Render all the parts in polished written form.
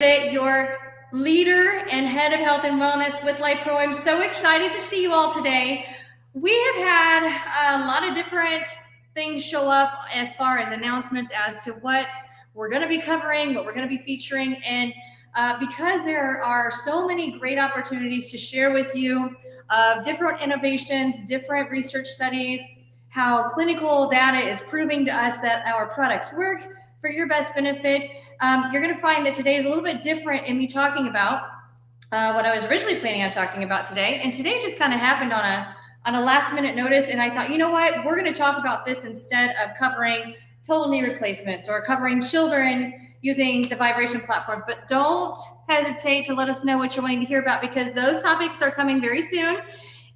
Your leader and head of health and wellness with Lifepro. I'm so excited to see you all today. We have had a lot of different things show up as far as announcements as to what we're going to be covering, what we're going to be featuring, and because there are so many great opportunities to share with you different innovations, different research studies, how clinical data is proving to us that our products work for your best benefit. You're going to find that today is a little bit different in me talking about what I was originally planning on talking about today. And today just kind of happened on a last minute notice. And I thought, you know what, we're going to talk about this instead of covering total knee replacements or covering children using the vibration platforms. But don't hesitate to let us know what you're wanting to hear about, because those topics are coming very soon.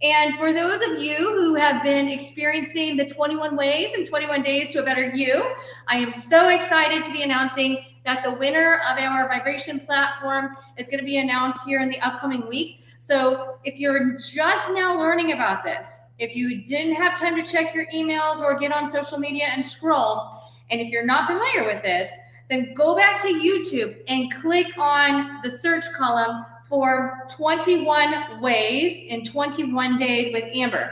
And for those of you who have been experiencing the 21 ways and 21 days to a better you, I am so excited to be announcing that the winner of our vibration platform is going to be announced here in the upcoming week. So if you're just now learning about this, if you didn't have time to check your emails or get on social media and scroll, and if you're not familiar with this, then go back to YouTube and click on the search column for 21 ways in 21 days with Amber,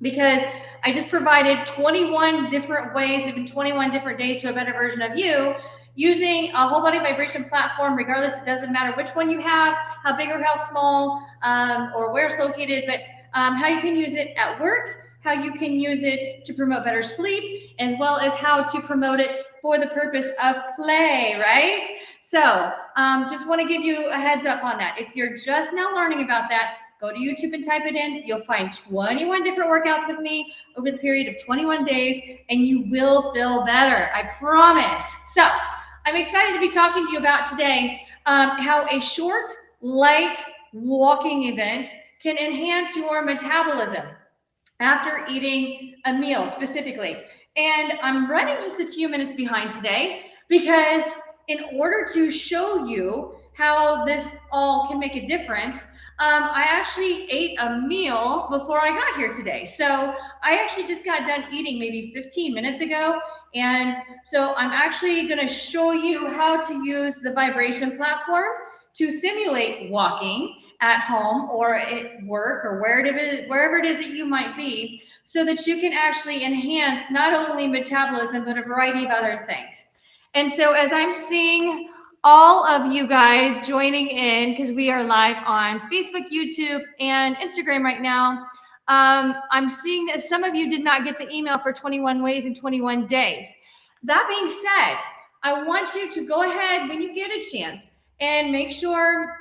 because I just provided 21 different ways in 21 different days to a better version of you using a whole body vibration platform. Regardless, it doesn't matter which one you have, how big or how small, or where it's located, but how you can use it at work, how you can use it to promote better sleep, as well as how to promote it for the purpose of play, right? So just want to give you a heads up on that. If you're just now learning about that, go to YouTube and type it in. You'll find 21 different workouts with me over the period of 21 days, and you will feel better, I promise. So I'm excited to be talking to you about today how a short, light walking event can enhance your metabolism after eating a meal specifically. And I'm running just a few minutes behind today because in order to show you how this all can make a difference, I actually ate a meal before I got here today. So I actually just got done eating maybe 15 minutes ago. And so I'm actually going to show you how to use the vibration platform to simulate walking at home or at work or wherever it is that you might be, so that you can actually enhance not only metabolism, but a variety of other things. And so as I'm seeing all of you guys joining in, because we are live on Facebook, YouTube, and Instagram right now, I'm seeing that some of you did not get the email for 21 ways in 21 days. That being said, I want you to go ahead when you get a chance and make sure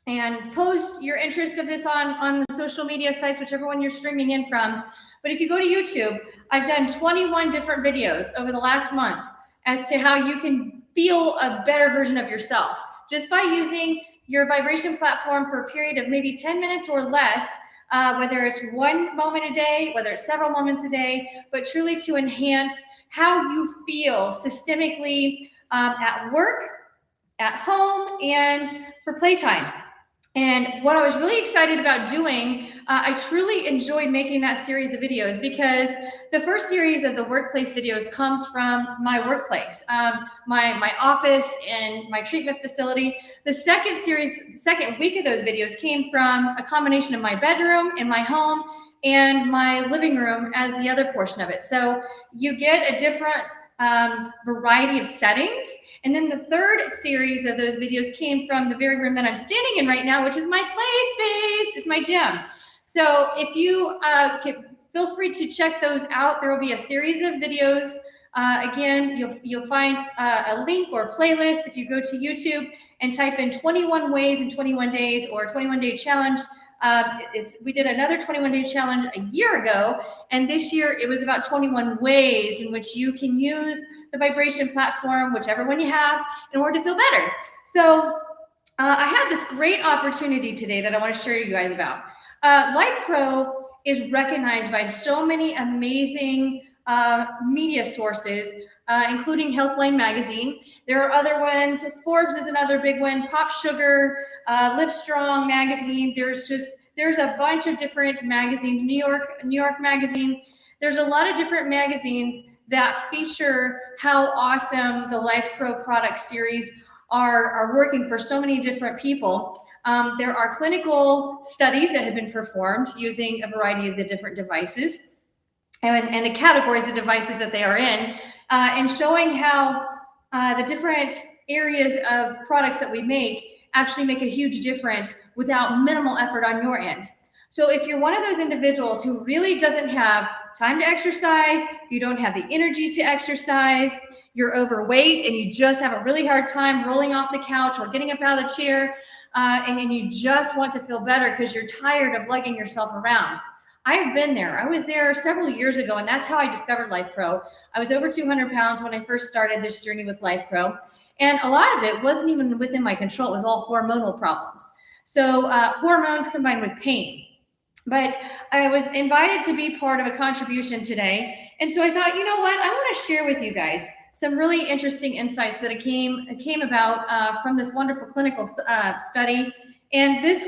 and post your interest of this on the social media sites, whichever one you're streaming in from. But if you go to YouTube, I've done 21 different videos over the last month as to how you can feel a better version of yourself just by using your vibration platform for a period of maybe 10 minutes or less, whether it's one moment a day, whether it's several moments a day, but truly to enhance how you feel systemically at work, at home, and for playtime. And what I was really excited about doing, I truly enjoyed making that series of videos, because the first series of the workplace videos comes from my workplace, my office and my treatment facility. The second week of those videos came from a combination of my bedroom and my home and my living room as the other portion of it. So you get a different variety of settings. And then the third series of those videos came from the very room that I'm standing in right now, which is my play space, it's my gym. So if you feel free to check those out. There will be a series of videos. Again, you'll find a link or a playlist if you go to YouTube and type in 21 ways in 21 days or 21-day challenge. We did another 21-day challenge a year ago, and this year it was about 21 ways in which you can use the vibration platform, whichever one you have, in order to feel better. So I had this great opportunity today that I want to share you guys about. Lifepro is recognized by so many amazing media sources, including Healthline Magazine. There are other ones. Forbes is another big one. Pop Sugar, Live Strong Magazine. There's a bunch of different magazines. New York Magazine. There's a lot of different magazines that feature how awesome the Lifepro product series are working for so many different people. There are clinical studies that have been performed using a variety of the different devices and the categories of devices that they are in, and showing how the different areas of products that we make actually make a huge difference without minimal effort on your end. So if you're one of those individuals who really doesn't have time to exercise, you don't have the energy to exercise, you're overweight and you just have a really hard time rolling off the couch or getting up out of the chair, and you just want to feel better because you're tired of lugging yourself around. I've been there. I was there several years ago, and that's how I discovered Lifepro. I was over 200 pounds when I first started this journey with Lifepro, and a lot of it wasn't even within my control. It was all hormonal problems. So hormones combined with pain. But I was invited to be part of a contribution today, and so I thought, you know what? I want to share with you guys some really interesting insights that came about from this wonderful clinical study. And this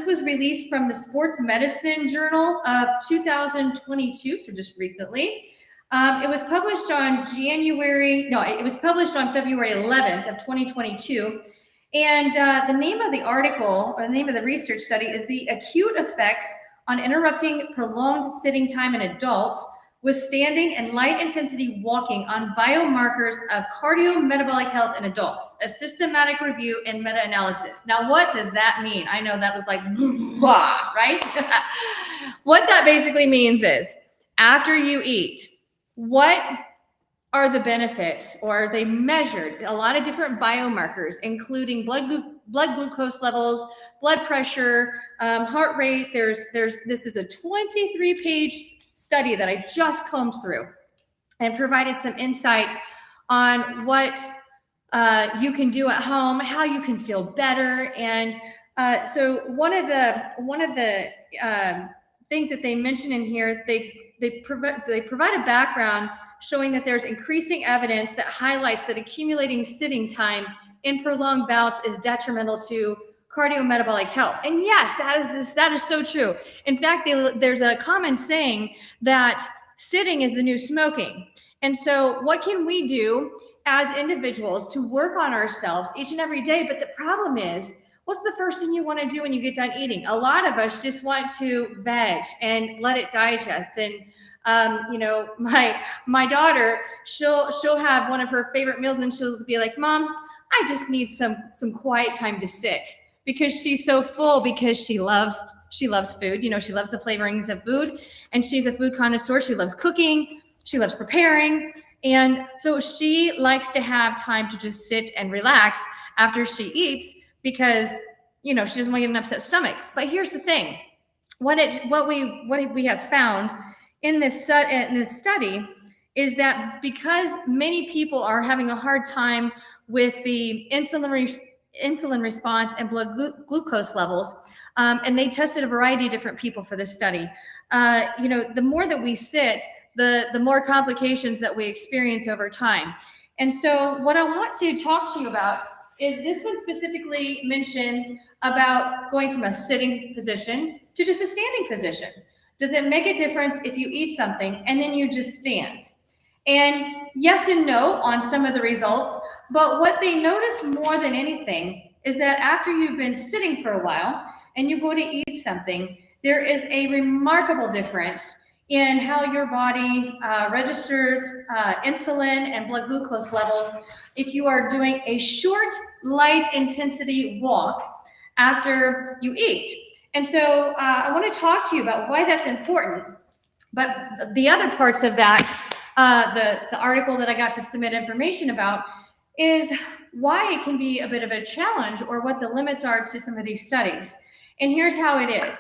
was released from the Sports Medicine Journal of 2022, so just recently. It was published on February 11th of 2022. And the name of the article, or the name of the research study, is The Acute Effects on Interrupting Prolonged Sitting Time in Adults with Standing and Light Intensity Walking on Biomarkers of Cardiometabolic Health in Adults, a systematic review and meta-analysis. Now, what does that mean? I know that was like, blah, right? What that basically means is, after you eat, what are the benefits, or they measured a lot of different biomarkers, including blood glucose levels, blood pressure, heart rate. This is a 23-page study that I just combed through and provided some insight on what you can do at home, how you can feel better. And so one of the things that they mention in here, they provide a background showing that there's increasing evidence that highlights that accumulating sitting time in prolonged bouts is detrimental to cardiometabolic health. And yes, that is so true. In fact, there's a common saying that sitting is the new smoking. And so what can we do as individuals to work on ourselves each and every day? But the problem is, what's the first thing you want to do when you get done eating? A lot of us just want to veg and let it digest. And my daughter, she'll have one of her favorite meals and she'll be like, Mom, I just need some quiet time to sit, because she's so full, because she loves food. She loves the flavorings of food, and she's a food connoisseur. She loves cooking. She loves preparing. And so she likes to have time to just sit and relax after she eats, because, she doesn't want to get an upset stomach. But here's the thing. What we have found in this study is that because many people are having a hard time with the insulin response and blood glucose levels, and they tested a variety of different people for this study. The more that we sit, the more complications that we experience over time. And so what I want to talk to you about is, this one specifically mentions about going from a sitting position to just a standing position. Does it make a difference if you eat something and then you just stand? And yes and no on some of the results, but what they notice more than anything is that after you've been sitting for a while and you go to eat something, there is a remarkable difference in how your body registers insulin and blood glucose levels if you are doing a short, light intensity walk after you eat. And so I want to talk to you about why that's important. But the other parts of that, the article that I got to submit information about, is why it can be a bit of a challenge, or what the limits are to some of these studies. And here's how it is.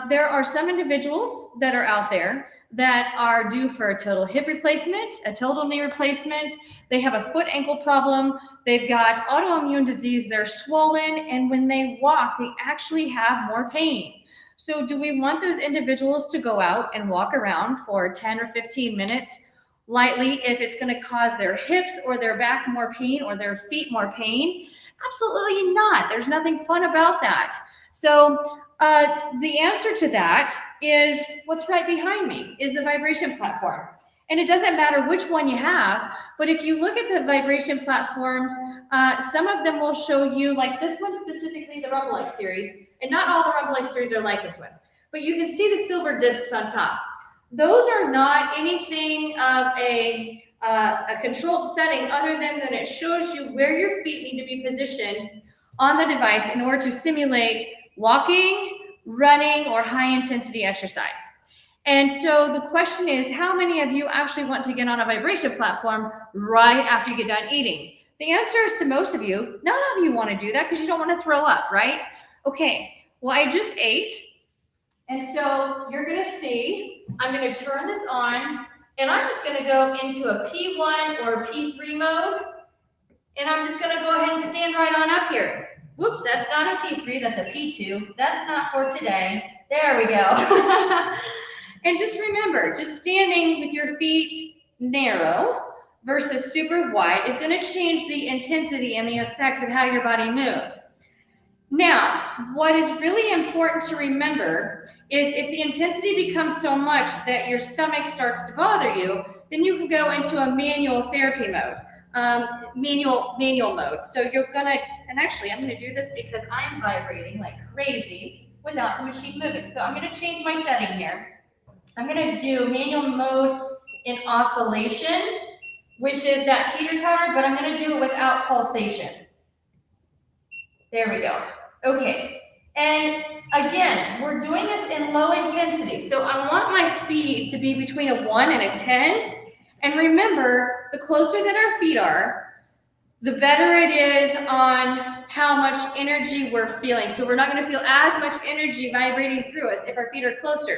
There are some individuals that are out there that are due for a total hip replacement, a total knee replacement. They have a foot ankle problem. They've got autoimmune disease. They're swollen. And when they walk, they actually have more pain. So do we want those individuals to go out and walk around for 10 or 15 minutes lightly if it's going to cause their hips or their back more pain, or their feet more pain? Absolutely not. There's nothing fun about that. So the answer to that is, what's right behind me is the vibration platform. And it doesn't matter which one you have, but if you look at the vibration platforms, some of them will show you, like this one specifically, the Rumble X series, and not all the Rumble X series are like this one, but you can see the silver discs on top. Those are not anything of a controlled setting other than that it shows you where your feet need to be positioned on the device in order to simulate walking, running, or high intensity exercise. And so the question is, how many of you actually want to get on a vibration platform right after you get done eating? The answer is to most of you, none of you want to do that because you don't want to throw up, right? Okay, well, I just ate. And so you're going to see, I'm going to turn this on, and I'm just going to go into a P1 or a P3 mode. And I'm just going to go ahead and stand right on up here. Whoops, that's not a P3, that's a P2. That's not for today. There we go. And just remember, just standing with your feet narrow versus super wide is going to change the intensity and the effects of how your body moves. Now, what is really important to remember is if the intensity becomes so much that your stomach starts to bother you, then you can go into a manual therapy mode, manual mode. So you're gonna, and actually I'm gonna do this because I'm vibrating like crazy without the machine moving. So I'm gonna change my setting here. I'm going to do manual mode in oscillation, which is that teeter-totter, but I'm going to do it without pulsation. There we go. Okay. And again, we're doing this in low intensity. So I want my speed to be between a 1 and a 10. And remember, the closer that our feet are, the better it is on how much energy we're feeling. So we're not going to feel as much energy vibrating through us if our feet are closer.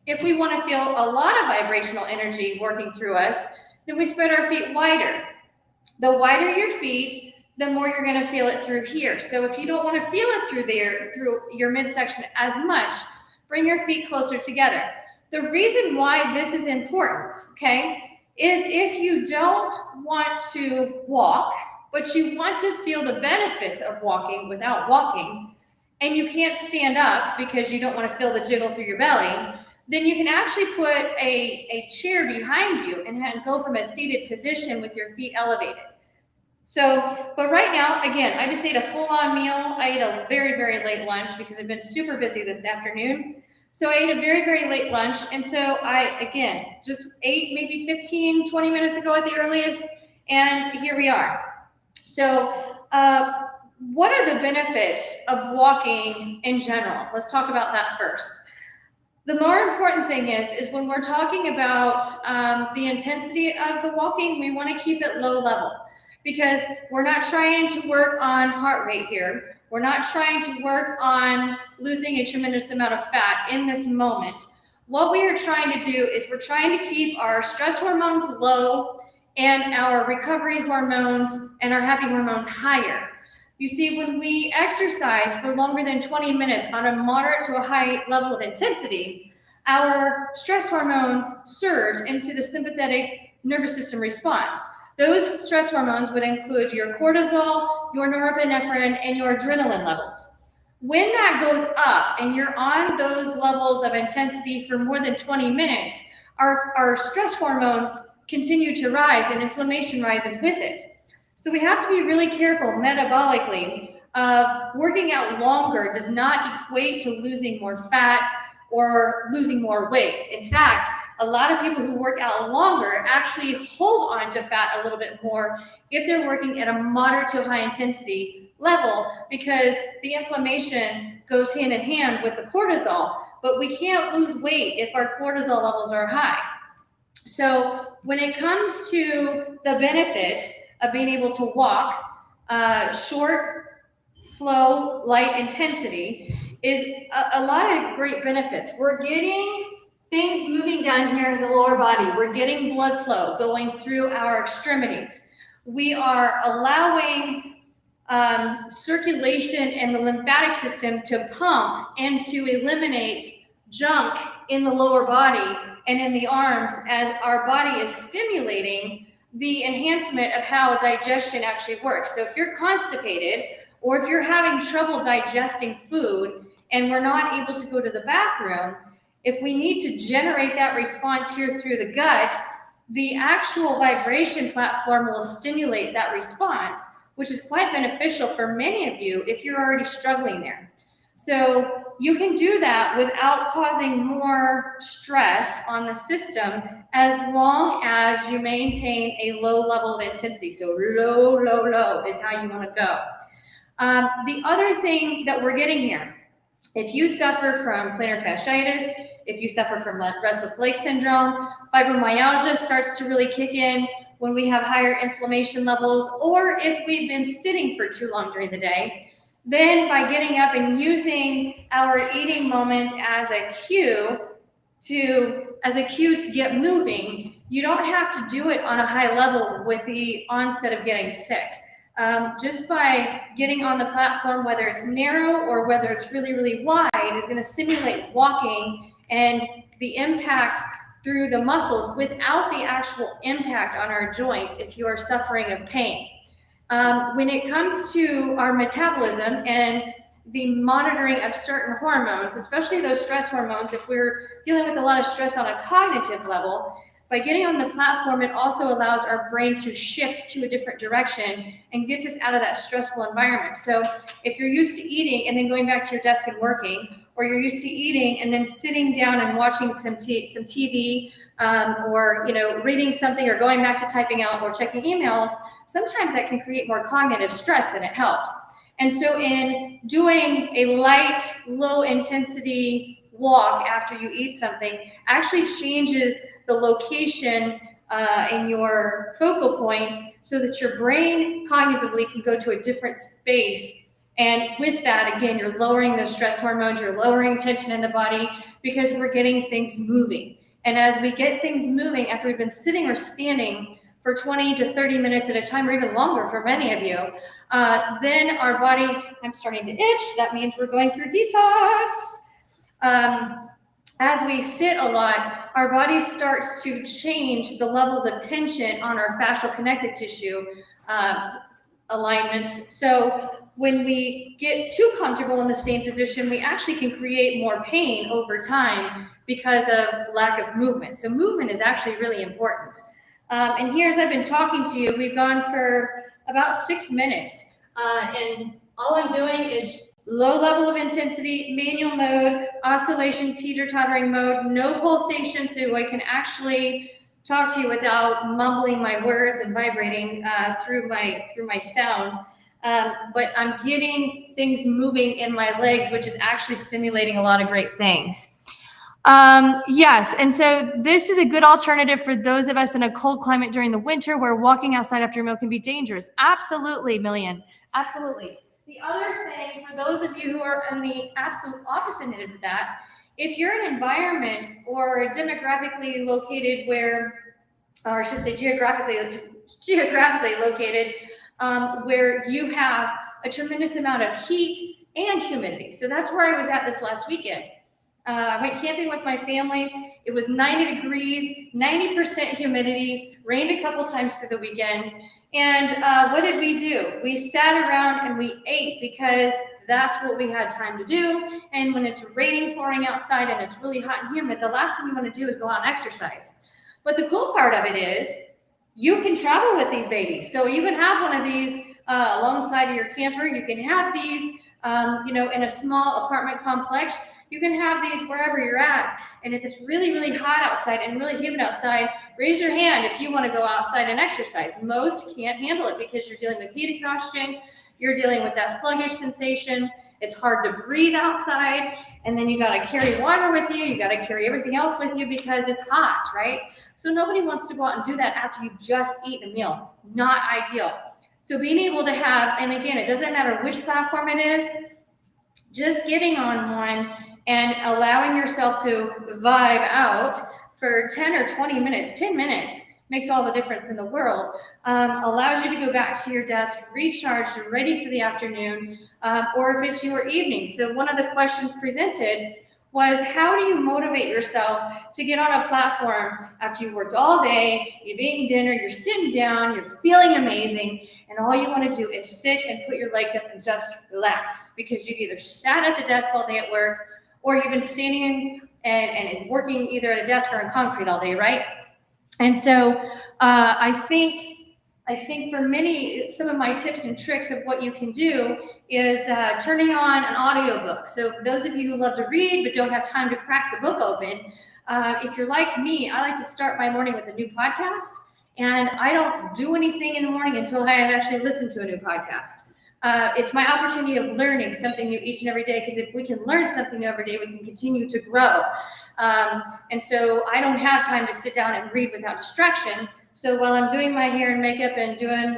If we want to feel a lot of vibrational energy working through us, then we spread our feet wider. The wider your feet, the more you're going to feel it through here. So if you don't want to feel it through there, through your midsection as much, bring your feet closer together. The reason why this is important, okay, is if you don't want to walk, but you want to feel the benefits of walking without walking, and you can't stand up because you don't want to feel the jiggle through your belly, then you can actually put a chair behind you and go from a seated position with your feet elevated. So, but right now, again, I just ate a full-on meal. I ate a very, very late lunch because I've been super busy this afternoon. So I ate a very, very late lunch. And so I, again, just ate maybe 15, 20 minutes ago at the earliest. And here we are. So what are the benefits of walking in general? Let's talk about that first. The more important thing is when we're talking about the intensity of the walking, we want to keep it low level because we're not trying to work on heart rate here. We're not trying to work on losing a tremendous amount of fat in this moment. What we are trying to do is we're trying to keep our stress hormones low and our recovery hormones and our happy hormones higher. You see, when we exercise for longer than 20 minutes on a moderate to a high level of intensity, our stress hormones surge into the sympathetic nervous system response. Those stress hormones would include your cortisol, your norepinephrine, and your adrenaline levels. When that goes up and you're on those levels of intensity for more than 20 minutes, our stress hormones continue to rise and inflammation rises with it. So we have to be really careful metabolically. Working out longer does not equate to losing more fat or losing more weight. In fact, a lot of people who work out longer actually hold on to fat a little bit more if they're working at a moderate to high intensity level because the inflammation goes hand in hand with the cortisol, but we can't lose weight if our cortisol levels are high. So when it comes to the benefits of being able to walk, short, slow, light intensity is a lot of great benefits. We're getting things moving down here in the lower body. We're getting blood flow going through our extremities. We are allowing circulation and the lymphatic system to pump and to eliminate junk in the lower body and in the arms as our body is stimulating the enhancement of how digestion actually works. So if you're constipated or if you're having trouble digesting food and we're not able to go to the bathroom, if we need to generate that response here through the gut, the actual vibration platform will stimulate that response, which is quite beneficial for many of you if you're already struggling there. So you can do that without causing more stress on the system as long as you maintain a low level of intensity. So low is how you want to go. The other thing that we're getting here, if you suffer from plantar fasciitis, if you suffer from restless leg syndrome, fibromyalgia starts to really kick in when we have higher inflammation levels, or if we've been sitting for too long during the day, then by getting up and using our eating moment as a cue to get moving, you don't have to do it on a high level with the onset of getting sick. Just by getting on the platform, whether it's narrow or whether it's really, really wide, is going to stimulate walking and the impact through the muscles without the actual impact on our joints if you are suffering of pain. When it comes to our metabolism and the monitoring of certain hormones, especially those stress hormones, if we're dealing with a lot of stress on a cognitive level, by getting on the platform, it also allows our brain to shift to a different direction and gets us out of that stressful environment. So if you're used to eating and then going back to your desk and working, or you're used to eating and then sitting down and watching some TV, or reading something, or going back to typing out or checking emails, sometimes that can create more cognitive stress than it helps. And so in doing a light, low intensity walk after you eat something actually changes the location in your focal points so that your brain cognitively can go to a different space. And with that, again, you're lowering those stress hormones, you're lowering tension in the body because we're getting things moving. And as we get things moving after we've been sitting or standing for 20 to 30 minutes at a time, or even longer for many of you, then our body, I'm starting to itch, that means we're going through detox. As we sit a lot, our body starts to change the levels of tension on our fascial connective tissue alignments. So when we get too comfortable in the same position, we actually can create more pain over time because of lack of movement. So movement is actually really important. And here, as I've been talking to you, we've gone for about 6 minutes. And all I'm doing is low level of intensity, manual mode, oscillation, teeter-tottering mode, no pulsation, so I can actually talk to you without mumbling my words and vibrating through my sound. But I'm getting things moving in my legs, which is actually stimulating a lot of great things. Yes, and so this is a good alternative for those of us in a cold climate during the winter where walking outside after a meal can be dangerous. Absolutely, Million. Absolutely. The other thing, for those of you who are on the absolute opposite end of that, if you're in an environment or demographically located or I should say geographically located, where you have a tremendous amount of heat and humidity. So that's where I was at this last weekend. I went camping with my family. It was 90 degrees, 90% humidity, rained a couple times through the weekend. And what did we do? We sat around and we ate because that's what we had time to do. And when it's raining, pouring outside, and it's really hot and humid, the last thing you want to do is go out and exercise. But the cool part of it is you can travel with these babies. So you can have one of these alongside of your camper. You can have these, in a small apartment complex. You can have these wherever you're at. And if it's really, really hot outside and really humid outside, raise your hand if you want to go outside and exercise. Most can't handle it because you're dealing with heat exhaustion. You're dealing with that sluggish sensation. It's hard to breathe outside. And then you got to carry water with you. You got to carry everything else with you because it's hot, right? So nobody wants to go out and do that after you've just eaten a meal. Not ideal. So being able to have, and again, it doesn't matter which platform it is, just getting on one and allowing yourself to vibe out for 10 or 20 minutes, 10 minutes makes all the difference in the world, allows you to go back to your desk, recharged, ready for the afternoon, or if it's your evening. So one of the questions presented was, how do you motivate yourself to get on a platform after you've worked all day, you've eaten dinner, you're sitting down, you're feeling amazing, and all you want to do is sit and put your legs up and just relax because you've either sat at the desk all day at work or you've been standing and working either at a desk or in concrete all day, right? And so I think for many, some of my tips and tricks of what you can do is turning on an audiobook. So those of you who love to read but don't have time to crack the book open, if you're like me, I like to start my morning with a new podcast, and I don't do anything in the morning until I have actually listened to a new podcast. It's my opportunity of learning something new each and every day, because if we can learn something new every day, we can continue to grow. And so I don't have time to sit down and read without distraction. So while I'm doing my hair and makeup and doing,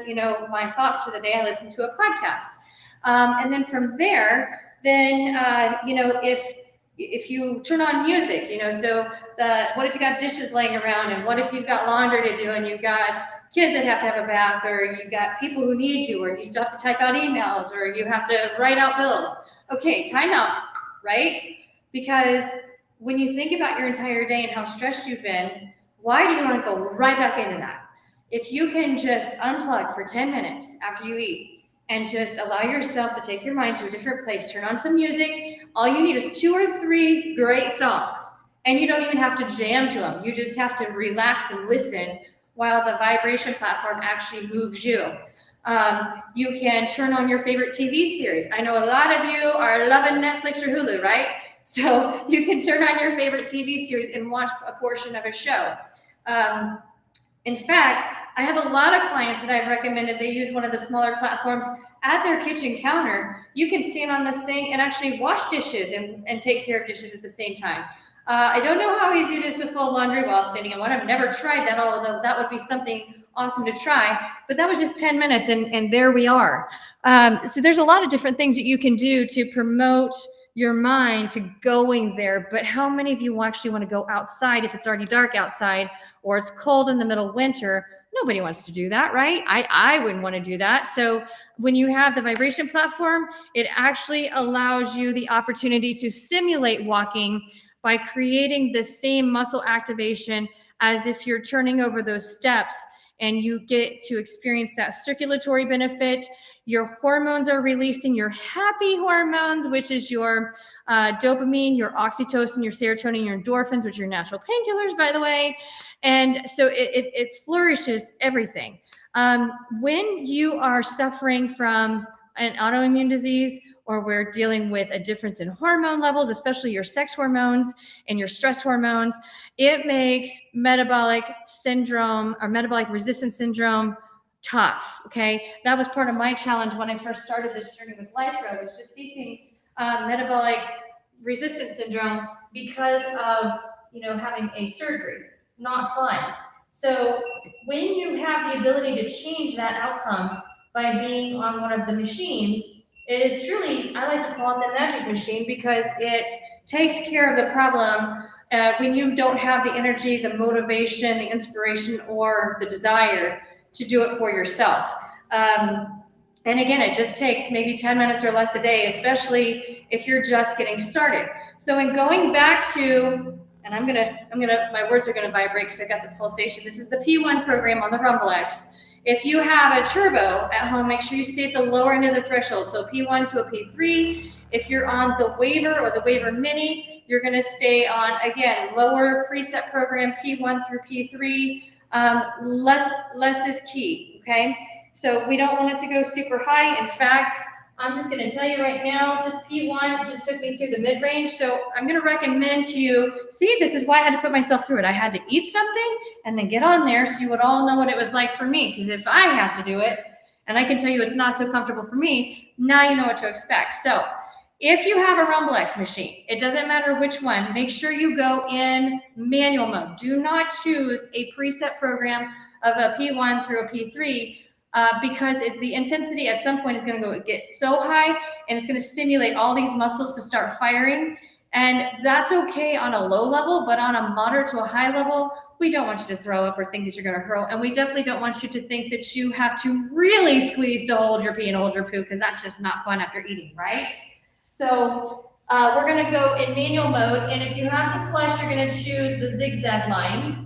my thoughts for the day, I listen to a podcast. And then from there, then, if you turn on music, so what if you got dishes laying around, and what if you've got laundry to do, and you've got kids that have to have a bath, or you've got people who need you, or you still have to type out emails, or you have to write out bills. Okay, time out, right? Because when you think about your entire day and how stressed you've been, why do you want to go right back into that? If you can just unplug for 10 minutes after you eat and just allow yourself to take your mind to a different place, turn on some music. All you need is 2 or 3 great songs, and you don't even have to jam to them. You just have to relax and listen while the vibration platform actually moves you. You can turn on your favorite TV series. I know a lot of you are loving Netflix or Hulu, right? So you can turn on your favorite TV series and watch a portion of a show. In fact, I have a lot of clients that I've recommended they use one of the smaller platforms at their kitchen counter. You can stand on this thing and actually wash dishes and take care of dishes at the same time. I don't know how easy it is to fold laundry while standing in one. I've never tried that, although that would be something awesome to try. But that was just 10 minutes, and there we are. So there's a lot of different things that you can do to promote your mind to going there. But how many of you actually want to go outside if it's already dark outside, or it's cold in the middle of winter? Nobody wants to do that, right? I wouldn't want to do that. So when you have the vibration platform, it actually allows you the opportunity to simulate walking by creating the same muscle activation as if you're turning over those steps, and you get to experience that circulatory benefit. Your hormones are releasing your happy hormones, which is your dopamine, your oxytocin, your serotonin, your endorphins, which are your natural painkillers, by the way. And so it flourishes everything. When you are suffering from an autoimmune disease, or we're dealing with a difference in hormone levels, especially your sex hormones and your stress hormones, it makes metabolic syndrome or metabolic resistance syndrome tough, okay? That was part of my challenge when I first started this journey with Lifepro, was just facing metabolic resistance syndrome because of, having a surgery. Not fun. So when you have the ability to change that outcome by being on one of the machines, it is truly, I like to call it the magic machine, because it takes care of the problem when you don't have the energy, the motivation, the inspiration, or the desire to do it for yourself. And again, it just takes maybe 10 minutes or less a day, especially if you're just getting started. So in going back to, and my words are gonna vibrate because I got the pulsation. This is the P1 program on the Rumble X. If you have a turbo at home, make sure you stay at the lower end of the threshold. So P1 to a P3. If you're on the waiver or the waiver mini, you're gonna stay on, again, lower preset program, P1 through P3. Less is key, okay? So we don't want it to go super high. In fact, I'm just going to tell you right now, just P1 just took me through the mid-range. So I'm going to recommend to you, see, this is why I had to put myself through it. I had to eat something and then get on there so you would all know what it was like for me. Because if I have to do it, and I can tell you it's not so comfortable for me, now you know what to expect. So if you have a Rumble X machine, it doesn't matter which one, make sure you go in manual mode. Do not choose a preset program of a P1 through a P3, because the intensity at some point is going to get so high, and it's going to stimulate all these muscles to start firing. And that's okay on a low level, but on a moderate to a high level, we don't want you to throw up or think that you're going to hurl. And we definitely don't want you to think that you have to really squeeze to hold your pee and hold your poo, because that's just not fun after eating, right? So we're going to go in manual mode. And if you have the Plus, you're going to choose the zigzag lines.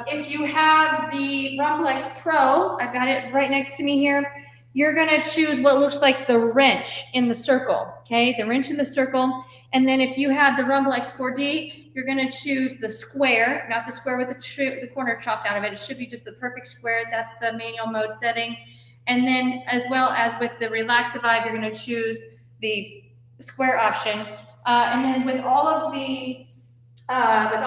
If you have the Rumble X Pro, I've got it right next to me here, you're going to choose what looks like the wrench in the circle, okay? The wrench in the circle. And then if you have the Rumble X4D, you're going to choose the square, not the square with the corner chopped out of it. It should be just the perfect square. That's the manual mode setting. And then as well as with the Relaxavibe, you're going to choose the square option. And then with all of the other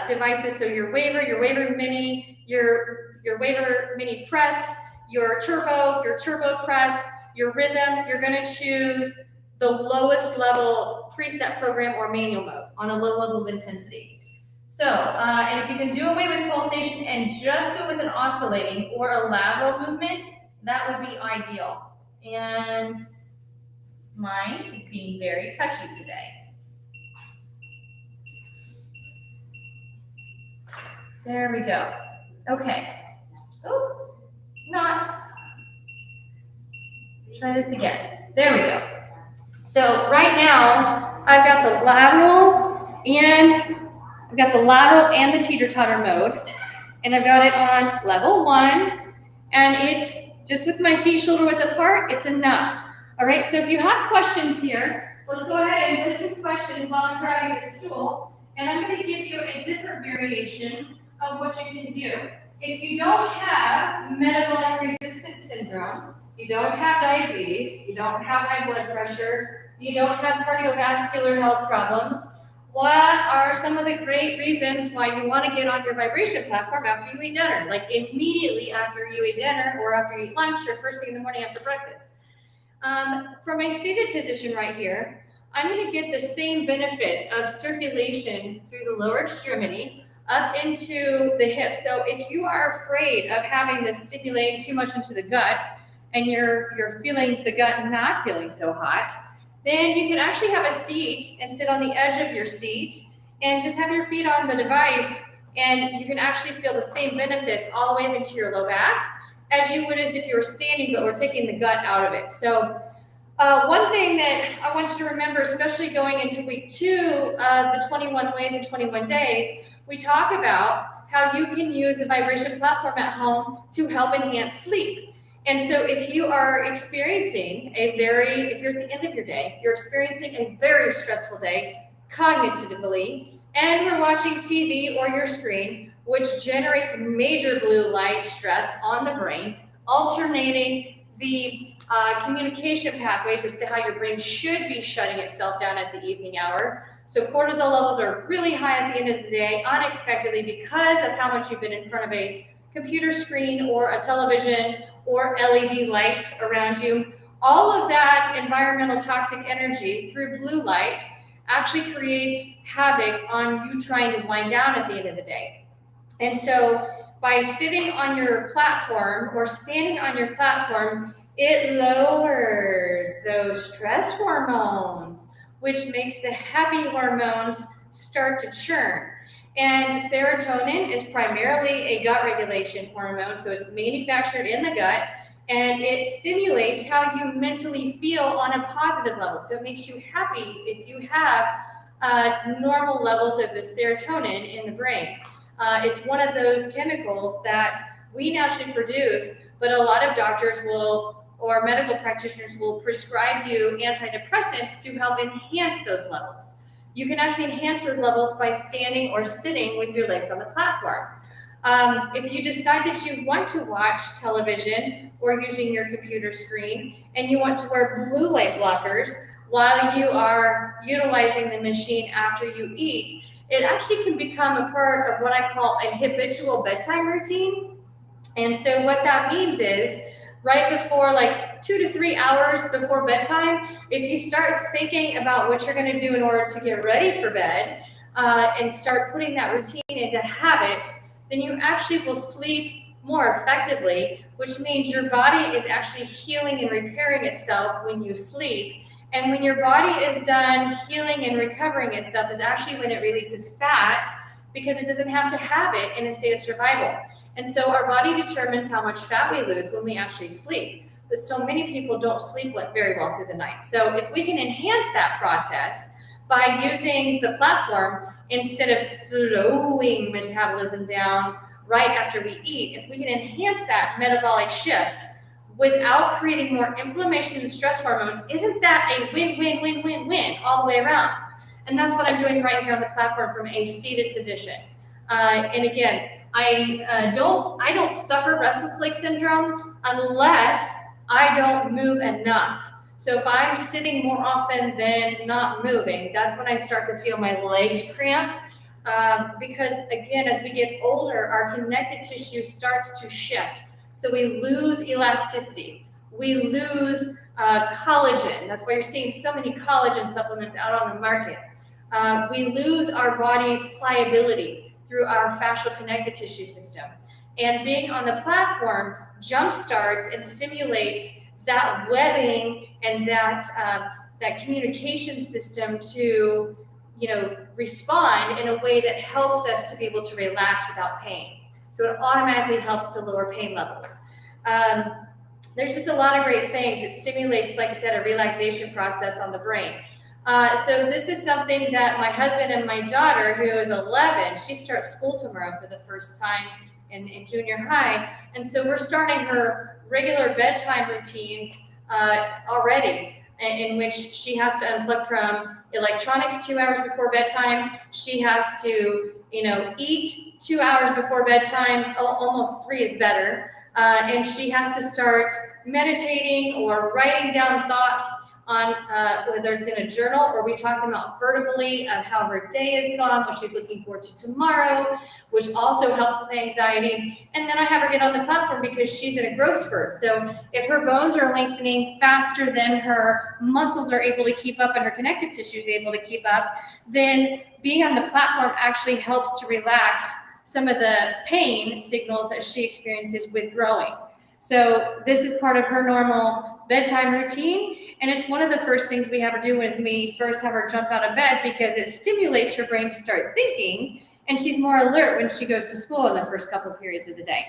devices, so your Waver Mini, your Waver Mini Press, your Turbo Press, your Rhythm, you're going to choose the lowest level preset program or manual mode on a low level of intensity. So, and if you can do away with pulsation and just go with an oscillating or a lateral movement, that would be ideal. And mine is being very touchy today. There we go. Okay. Oh, not. Try this again. There we go. So right now, I've got the lateral and the teeter-totter mode, and I've got it on level 1, and it's just with my feet shoulder width apart, it's enough. All right, so if you have questions here, let's go ahead and list some questions while I'm grabbing the stool, and I'm going to give you a different variation of what you can do. If you don't have metabolic resistance syndrome, you don't have diabetes, you don't have high blood pressure, you don't have cardiovascular health problems, what are some of the great reasons why you want to get on your vibration platform after you eat dinner? Like immediately after you eat dinner, or after you eat lunch, or first thing in the morning after breakfast. From a seated position right here, I'm going to get the same benefits of circulation through the lower extremity up into the hip. So if you are afraid of having this stimulating too much into the gut, and you're feeling the gut not feeling so hot, then you can actually have a seat and sit on the edge of your seat and just have your feet on the device, and you can actually feel the same benefits all the way up into your low back as you would as if you were standing, but we're taking the gut out of it. So one thing that I want you to remember, especially going into week 2 of the 21 ways in 21 days, we talk about how you can use the vibration platform at home to help enhance sleep. And so if you are experiencing if you're at the end of your day, you're experiencing a very stressful day cognitively, and you're watching TV or your screen, which generates major blue light stress on the brain, alternating the communication pathways as to how your brain should be shutting itself down at the evening hour. So cortisol levels are really high at the end of the day, unexpectedly, because of how much you've been in front of a computer screen or a television or LED lights around you. All of that environmental toxic energy through blue light actually creates havoc on you trying to wind down at the end of the day. And so by sitting on your platform or standing on your platform, it lowers those stress hormones, which makes the happy hormones start to churn. And serotonin is primarily a gut regulation hormone, so it's manufactured in the gut, and it stimulates how you mentally feel on a positive level. So it makes you happy if you have normal levels of the serotonin in the brain. It's one of those chemicals that we naturally produce, but a lot of doctors or medical practitioners will prescribe you antidepressants to help enhance those levels. You can actually enhance those levels by standing or sitting with your legs on the platform. If you decide that you want to watch television or using your computer screen, and you want to wear blue light blockers while you are utilizing the machine after you eat, it actually can become a part of what I call a habitual bedtime routine. And so what that means is, right before, like 2 to 3 hours before bedtime, if you start thinking about what you're going to do in order to get ready for bed and start putting that routine into habit, then you actually will sleep more effectively, which means your body is actually healing and repairing itself when you sleep. And when your body is done healing and recovering itself is actually when it releases fat, because it doesn't have to have it in a state of survival. And so our body determines how much fat we lose when we actually sleep. But so many people don't sleep very well through the night. So if we can enhance that process by using the platform, instead of slowing metabolism down right after we eat, if we can enhance that metabolic shift without creating more inflammation and stress hormones, isn't that a win all the way around? And that's what I'm doing right here on the platform from a seated position. And again, I don't suffer restless leg syndrome unless I don't move enough. So if I'm sitting more often than not moving, that's when I start to feel my legs cramp. Because again, as we get older, our connective tissue starts to shift. So we lose elasticity. We lose collagen. That's why you're seeing so many collagen supplements out on the market. We lose our body's pliability through our fascial connective tissue system. And being on the platform jumpstarts and stimulates that webbing and that communication system to, respond in a way that helps us to be able to relax without pain. So it automatically helps to lower pain levels. There's just a lot of great things. It stimulates, like I said, a relaxation process on the brain. So this is something that my husband and my daughter, who is 11, she starts school tomorrow for the first time in junior high. And so we're starting her regular bedtime routines already, in which she has to unplug from electronics 2 hours before bedtime. She has to, eat 2 hours before bedtime. Almost 3 is better. And she has to start meditating or writing down thoughts on whether it's in a journal or we talk about verbally of how her day is gone, what she's looking forward to tomorrow, which also helps with anxiety. And then I have her get on the platform because she's in a growth spurt. So if her bones are lengthening faster than her muscles are able to keep up and her connective tissue is able to keep up, then being on the platform actually helps to relax some of the pain signals that she experiences with growing. So this is part of her normal bedtime routine. And it's one of the first things we have her do is we first have her jump out of bed because it stimulates her brain to start thinking, and she's more alert when she goes to school in the first couple of periods of the day.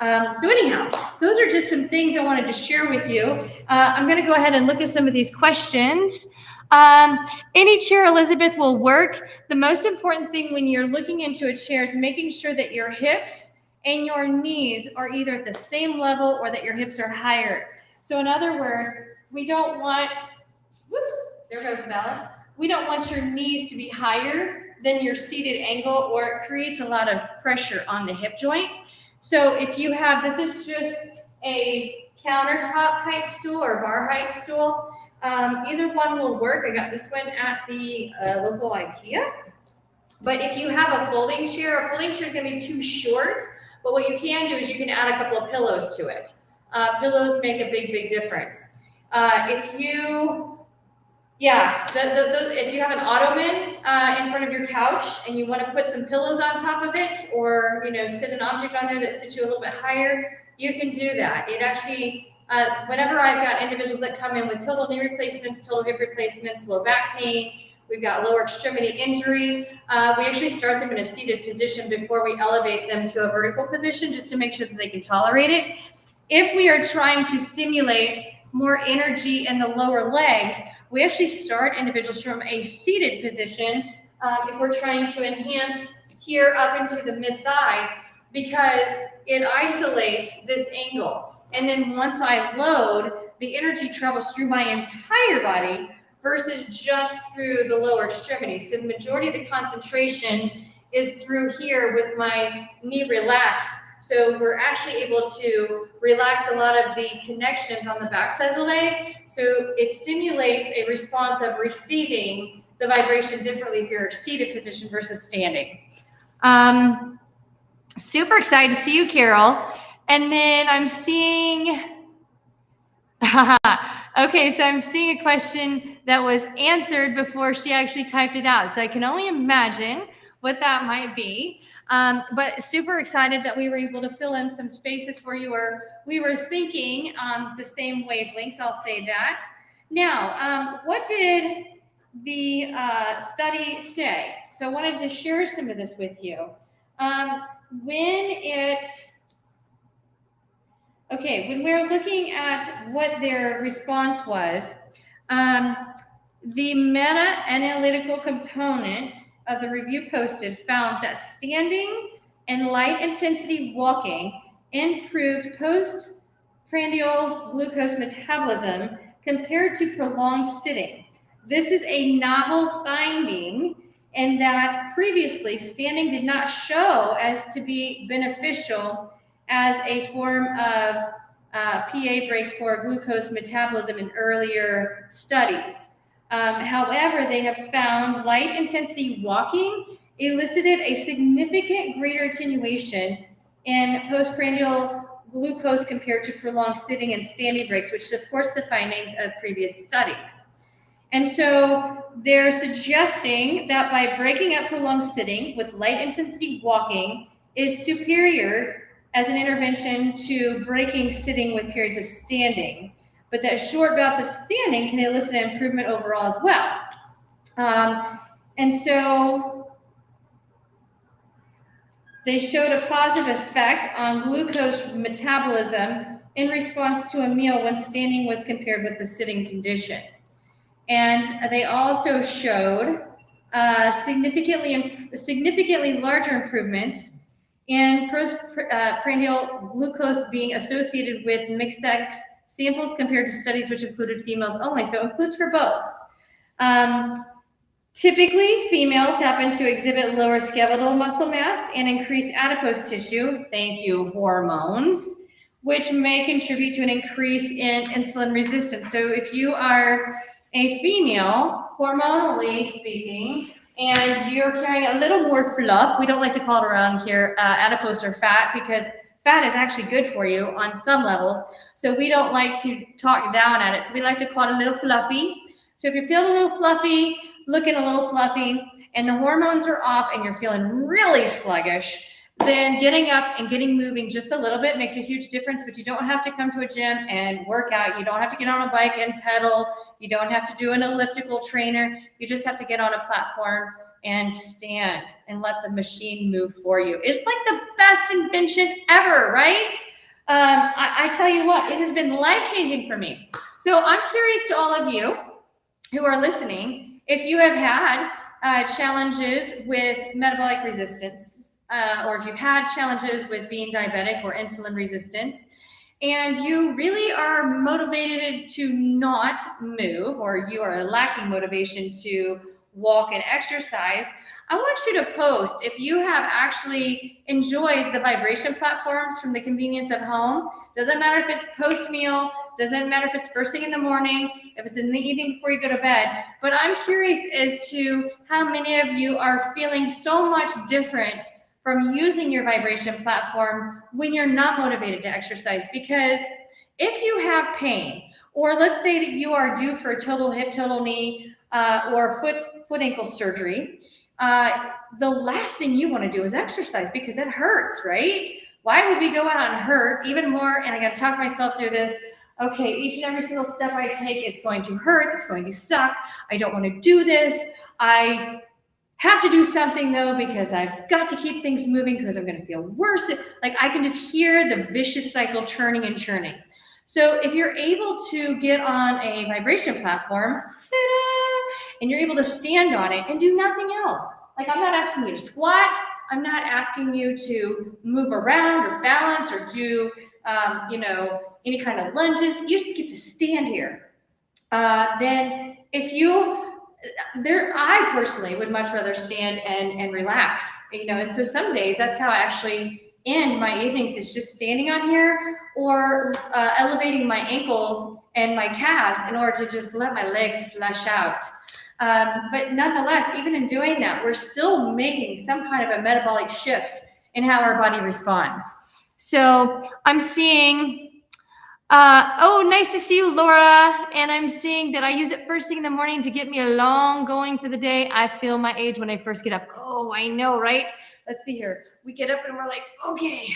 So anyhow, those are just some things I wanted to share with you. I'm going to go ahead and look at some of these questions. Any chair, Elizabeth, will work. The most important thing when you're looking into a chair is making sure that your hips and your knees are either at the same level or that your hips are higher. So in other words, we don't want, there goes the balance. We don't want your knees to be higher than your seated angle, or it creates a lot of pressure on the hip joint. So if you have, this is just a countertop height stool or bar height stool. Either one will work. I got this one at the local IKEA. But if you have a folding chair is going to be too short. But what you can do is you can add a couple of pillows to it. Pillows make a big difference. If you have an ottoman in front of your couch and you want to put some pillows on top of it, or sit an object on there that sits you a little bit higher, you can do that. It actually, whenever I've got individuals that come in with total knee replacements, total hip replacements, low back pain, we've got lower extremity injury, we actually start them in a seated position before we elevate them to a vertical position just to make sure that they can tolerate it. If we are trying to stimulate more energy in the lower legs, we actually start individuals from a seated position if we're trying to enhance here up into the mid-thigh, because it isolates this angle. And then once I load, the energy travels through my entire body versus just through the lower extremities. So the majority of the concentration is through here with my knee relaxed. So we're actually able to relax a lot of the connections on the backside of the leg. So it stimulates a response of receiving the vibration differently if you're seated position versus standing. Super excited to see you, Carol. And then I'm seeing, okay, so I'm seeing a question that was answered before she actually typed it out. So I can only imagine what that might be. But super excited that we were able to fill in some spaces for you, or we were thinking on the same wavelengths, I'll say that. Now, what did the study say? So I wanted to share some of this with you. When we're looking at what their response was, the meta-analytical component of the review posted found that standing and light intensity walking improved postprandial glucose metabolism compared to prolonged sitting. This is a novel finding in that previously standing did not show as to be beneficial as a form of PA break for glucose metabolism in earlier studies. However, they have found light intensity walking elicited a significant greater attenuation in postprandial glucose compared to prolonged sitting and standing breaks, which supports the findings of previous studies. And so they're suggesting that by breaking up prolonged sitting with light intensity walking is superior as an intervention to breaking sitting with periods of standing, but that short bouts of standing can elicit an improvement overall as well. And so they showed a positive effect on glucose metabolism in response to a meal when standing was compared with the sitting condition. And they also showed significantly larger improvements in postprandial glucose being associated with mixed sex samples compared to studies which included females only. So it includes for both. Typically, females happen to exhibit lower skeletal muscle mass and increased adipose tissue, thank you, hormones, which may contribute to an increase in insulin resistance. So if you are a female, hormonally speaking, and you're carrying a little more fluff, we don't like to call it around here adipose or fat, because fat is actually good for you on some levels. So we don't like to talk down at it. So we like to call it a little fluffy. So if you're feeling a little fluffy, looking a little fluffy, and the hormones are off and you're feeling really sluggish, then getting up and getting moving just a little bit makes a huge difference. But you don't have to come to a gym and work out. You don't have to get on a bike and pedal. You don't have to do an elliptical trainer. You just have to get on a platform and stand and let the machine move for you. It's like the best invention ever, right? I tell you what, it has been life-changing for me. So I'm curious to all of you who are listening, if you have had challenges with metabolic resistance, or if you've had challenges with being diabetic or insulin resistance, and you really are motivated to not move, or you are lacking motivation to walk and exercise, I want you to post if you have actually enjoyed the vibration platforms from the convenience of home. Doesn't matter if it's post-meal, doesn't matter if it's first thing in the morning, if it's in the evening before you go to bed, but I'm curious as to how many of you are feeling so much different from using your vibration platform when you're not motivated to exercise. Because if you have pain, or let's say that you are due for a total hip, total knee, or foot ankle surgery, the last thing you want to do is exercise because it hurts, right? Why would we go out and hurt even more? And I got to talk myself through this. Okay, each and every single step I take, it's going to hurt. It's going to suck. I don't want to do this. I have to do something though, because I've got to keep things moving because I'm going to feel worse. Like I can just hear the vicious cycle churning and churning. So if you're able to get on a vibration platform, and you're able to stand on it and do nothing else. Like I'm not asking you to squat. I'm not asking you to move around or balance or do, any kind of lunges. You just get to stand here. Then if I personally would much rather stand and relax, and so some days that's how I actually end my evenings, is just standing on here or elevating my ankles and my calves in order to just let my legs flesh out. But nonetheless, even in doing that, we're still making some kind of a metabolic shift in how our body responds. So I'm seeing, nice to see you, Laura. And I'm seeing that I use it first thing in the morning to get me along going for the day. I feel my age when I first get up. Oh, I know, right? Let's see here. We get up and we're like, okay,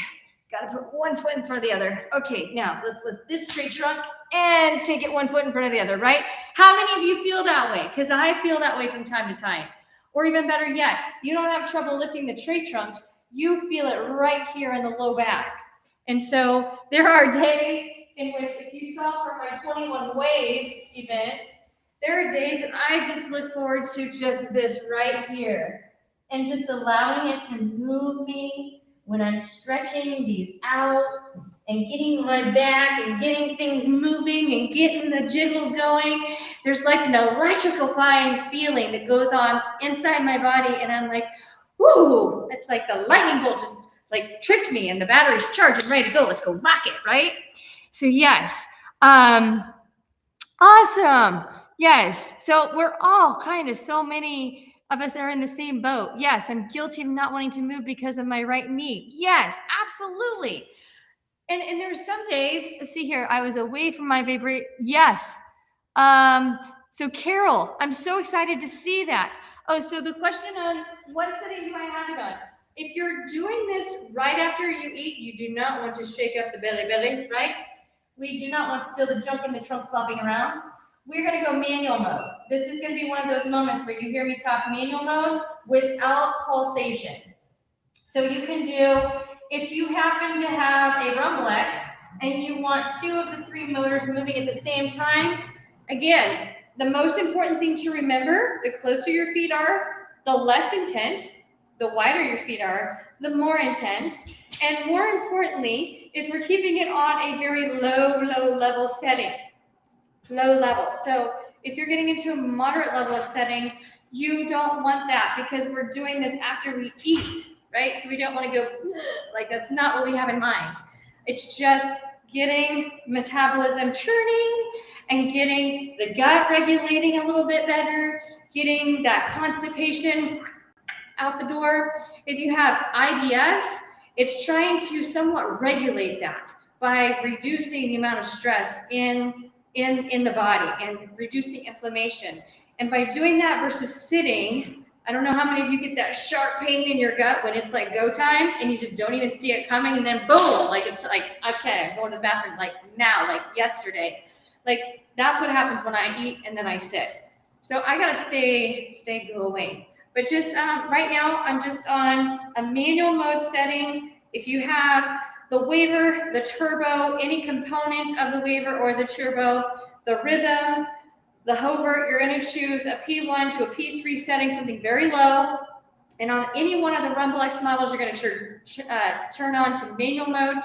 got to put one foot in front of the other. Okay, now let's lift this tree trunk and take it one foot in front of the other, right? How many of you feel that way? Because I feel that way from time to time. Or even better yet, you don't have trouble lifting the tree trunks. You feel it right here in the low back. And so there are days in which, if you saw from my 21 Ways events, there are days that I just look forward to just this right here and just allowing it to move me when I'm stretching these out and getting my back and getting things moving and getting the jiggles going. There's like an electrifying feeling that goes on inside my body, and I'm like, whoo, it's like the lightning bolt just like tripped me and the battery's charged and ready to go. Let's go rock it, right? So yes, awesome. Yes, so we're all kind of, so many of us are in the same boat. Yes, I'm guilty of not wanting to move because of my right knee. Yes, absolutely. And there's some days, let's see here, I was away from my vibrate. Yes. So Carol, I'm so excited to see that. Oh, so the question on what setting do I have it on? If you're doing this right after you eat, you do not want to shake up the belly, right? We do not want to feel the junk in the trunk flopping around. We're going to go manual mode. This is going to be one of those moments where you hear me talk manual mode without pulsation. So you can do, if you happen to have a Rumblex and you want 2 of the 3 motors moving at the same time, again, the most important thing to remember, the closer your feet are, the less intense. The wider your feet are, the more intense. And more importantly, is we're keeping it on a very low level setting. Low level. So if you're getting into a moderate level of setting, you don't want that because we're doing this after we eat, right? So we don't want to go, like, that's not what we have in mind. It's just getting metabolism churning and getting the gut regulating a little bit better, getting that constipation out the door. If you have IBS, it's trying to somewhat regulate that by reducing the amount of stress in the body and reducing inflammation. And by doing that versus sitting, I don't know how many of you get that sharp pain in your gut when it's like go time and you just don't even see it coming, and then boom, like it's like, okay, I'm going to the bathroom like now, like yesterday. Like that's what happens when I eat and then I sit. So I gotta stay going. But just right now, I'm just on a manual mode setting. If you have the waiver, the turbo, any component of the waiver or the turbo, the rhythm, the Hobart, you're going to choose a P1 to a P3 setting, something very low. And on any one of the Rumblex models, you're going to turn on to manual mode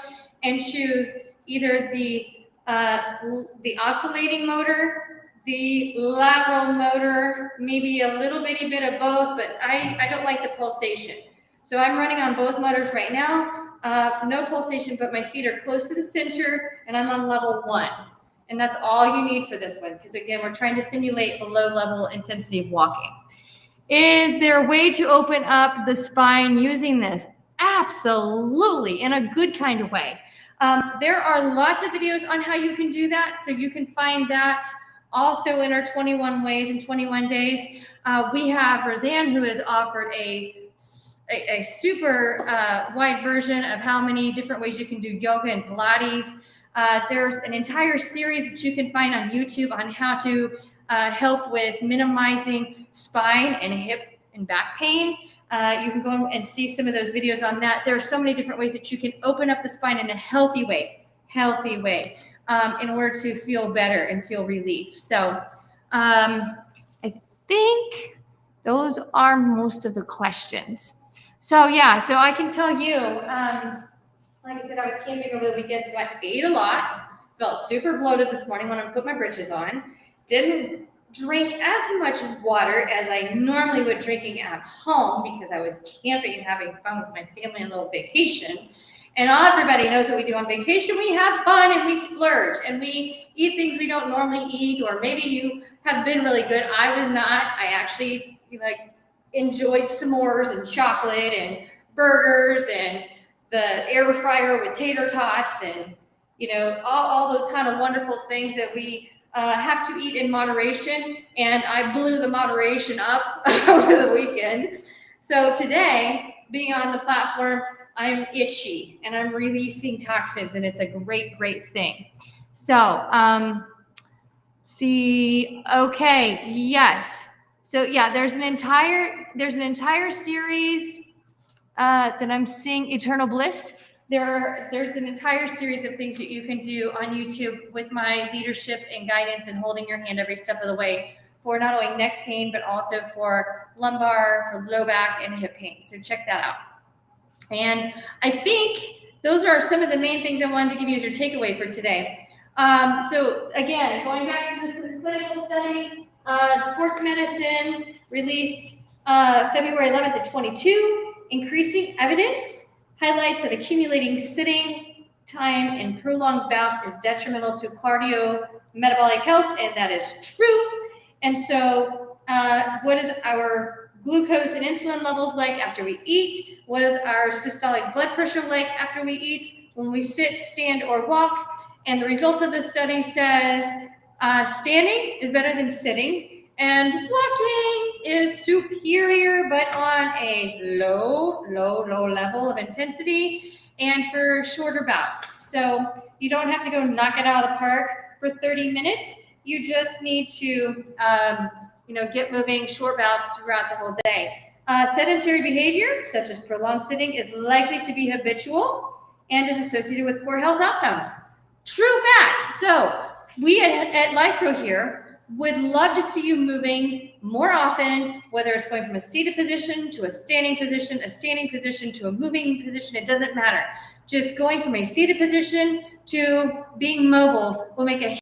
and choose either the oscillating motor, the lateral motor, maybe a little bitty bit of both, but I don't like the pulsation. So I'm running on both motors right now. No pulsation, but my feet are close to the center, and I'm on level 1. And that's all you need for this one, because again, we're trying to simulate a low level intensity of walking. Is there a way to open up the spine using this? Absolutely, in a good kind of way. There are lots of videos on how you can do that, so you can find that also in our 21 ways in 21 days. We have Roseanne, who has offered a super wide version of how many different ways you can do yoga and Pilates. There's an entire series that you can find on YouTube on how to help with minimizing spine and hip and back pain. You can go and see some of those videos on that. There are so many different ways that you can open up the spine in a healthy way, in order to feel better and feel relief. So I think those are most of the questions. So yeah, so I can tell you, like I said, I was camping over the weekend, so I ate a lot, felt super bloated this morning when I put my britches on, didn't drink as much water as I normally would drinking at home because I was camping and having fun with my family on a little vacation. And everybody knows what we do on vacation. We have fun and we splurge and we eat things we don't normally eat, or maybe you have been really good. I was not. I actually enjoyed s'mores and chocolate and burgers and the air fryer with tater tots and all those kind of wonderful things that we have to eat in moderation. And I blew the moderation up over the weekend. So today, being on the platform, I'm itchy and I'm releasing toxins, and it's a great thing. So okay, yes. So yeah, there's an entire series that I'm seeing, Eternal Bliss. There's an entire series of things that you can do on YouTube with my leadership and guidance and holding your hand every step of the way for not only neck pain, but also for lumbar, for low back, and hip pain. So check that out. And I think those are some of the main things I wanted to give you as your takeaway for today. So again, going back to this clinical study, Sports Medicine released February 11th of 22, increasing evidence highlights that accumulating sitting time in prolonged bouts is detrimental to cardiometabolic health, and that is true. And so what is our glucose and insulin levels like after we eat? What is our systolic blood pressure like after we eat, when we sit, stand, or walk? And the results of this study says standing is better than sitting, and walking is superior, but on a low level of intensity and for shorter bouts. So you don't have to go knock it out of the park for 30 minutes. You just need to get moving, short bouts throughout the whole day. Sedentary behavior, such as prolonged sitting, is likely to be habitual and is associated with poor health outcomes. True fact. So we at Lifepro here would love to see you moving more often, whether it's going from a seated position to a standing position to a moving position, it doesn't matter. Just going from a seated position to being mobile will make a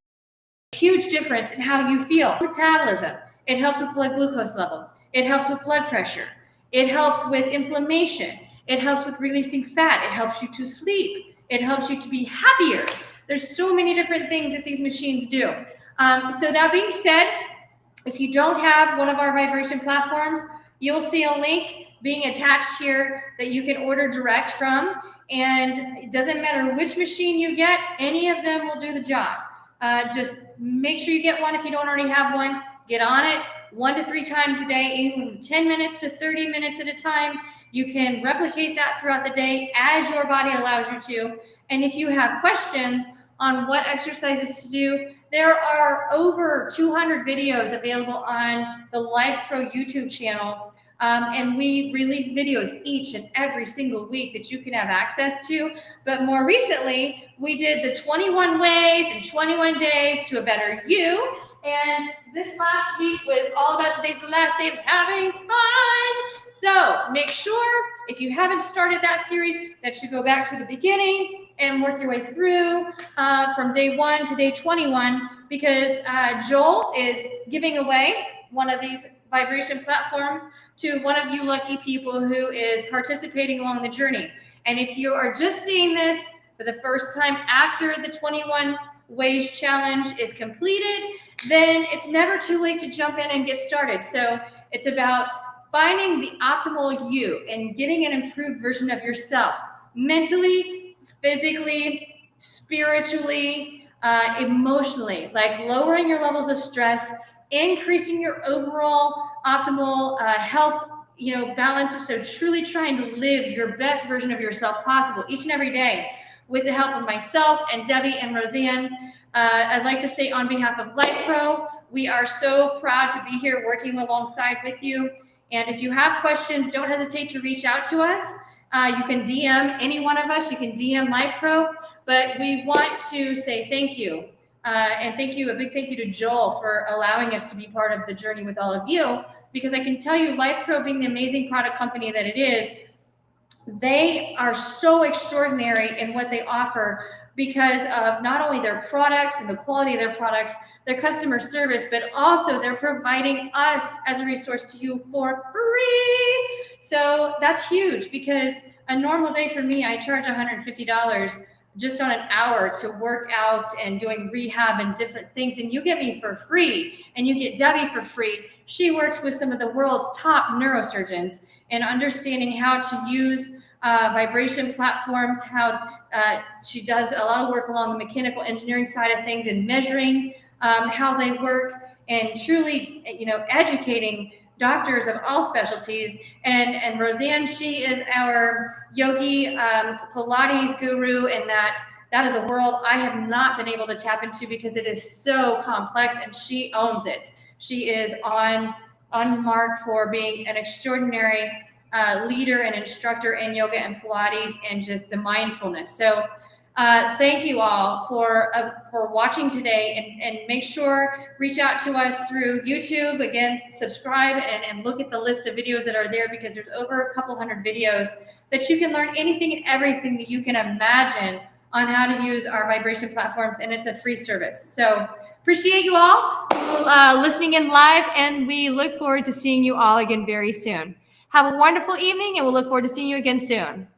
huge difference in how you feel. Metabolism, it helps with blood glucose levels. It helps with blood pressure. It helps with inflammation. It helps with releasing fat. It helps you to sleep. It helps you to be happier. There's so many different things that these machines do. So that being said, if you don't have one of our vibration platforms, you'll see a link being attached here that you can order direct from. And it doesn't matter which machine you get, any of them will do the job. Just make sure you get one if you don't already have one. Get on it 1 to 3 times a day, even 10 minutes to 30 minutes at a time. You can replicate that throughout the day as your body allows you to. And if you have questions on what exercises to do, there are over 200 videos available on the Lifepro YouTube channel. And we release videos each and every single week that you can have access to. But more recently, we did the 21 ways and 21 days to a better you. And this last week was all about today's the last day of having fun. So make sure, if you haven't started that series, that you go back to the beginning and work your way through from day 1 to day 21, because Joel is giving away one of these vibration platforms to one of you lucky people who is participating along the journey. And if you are just seeing this for the first time after the 21 Ways Challenge is completed, then it's never too late to jump in and get started. So it's about finding the optimal you and getting an improved version of yourself, mentally, physically, spiritually, emotionally, like lowering your levels of stress, increasing your overall optimal health, balance. So truly trying to live your best version of yourself possible each and every day with the help of myself and Debbie and Roseanne. I'd like to say on behalf of Lifepro, we are so proud to be here working alongside with you. And if you have questions, don't hesitate to reach out to us. You can DM any one of us. You can DM Lifepro. But we want to say thank you. And a big thank you to Joel for allowing us to be part of the journey with all of you. Because I can tell you, Lifepro, being the amazing product company that it is, they are so extraordinary in what they offer because of not only their products and the quality of their products, their customer service, but also they're providing us as a resource to you for free. So that's huge, because a normal day for me, I charge $150 just on an hour to work out and doing rehab and different things. And you get me for free, and you get Debbie for free. She works with some of the world's top neurosurgeons and understanding how to use vibration platforms, how she does a lot of work along the mechanical engineering side of things and measuring how they work, and truly, educating doctors of all specialties. And Roseanne, she is our yogi Pilates guru, and that is a world I have not been able to tap into because it is so complex, and she owns it. She is on mark for being an extraordinary leader and instructor in yoga and Pilates and just the mindfulness. So Thank you all for watching today, and make sure reach out to us through YouTube. Again, subscribe and look at the list of videos that are there, because there's over a couple hundred videos that you can learn anything and everything that you can imagine on how to use our vibration platforms, and it's a free service. So appreciate you all listening in live, and we look forward to seeing you all again very soon. Have a wonderful evening, and we'll look forward to seeing you again soon.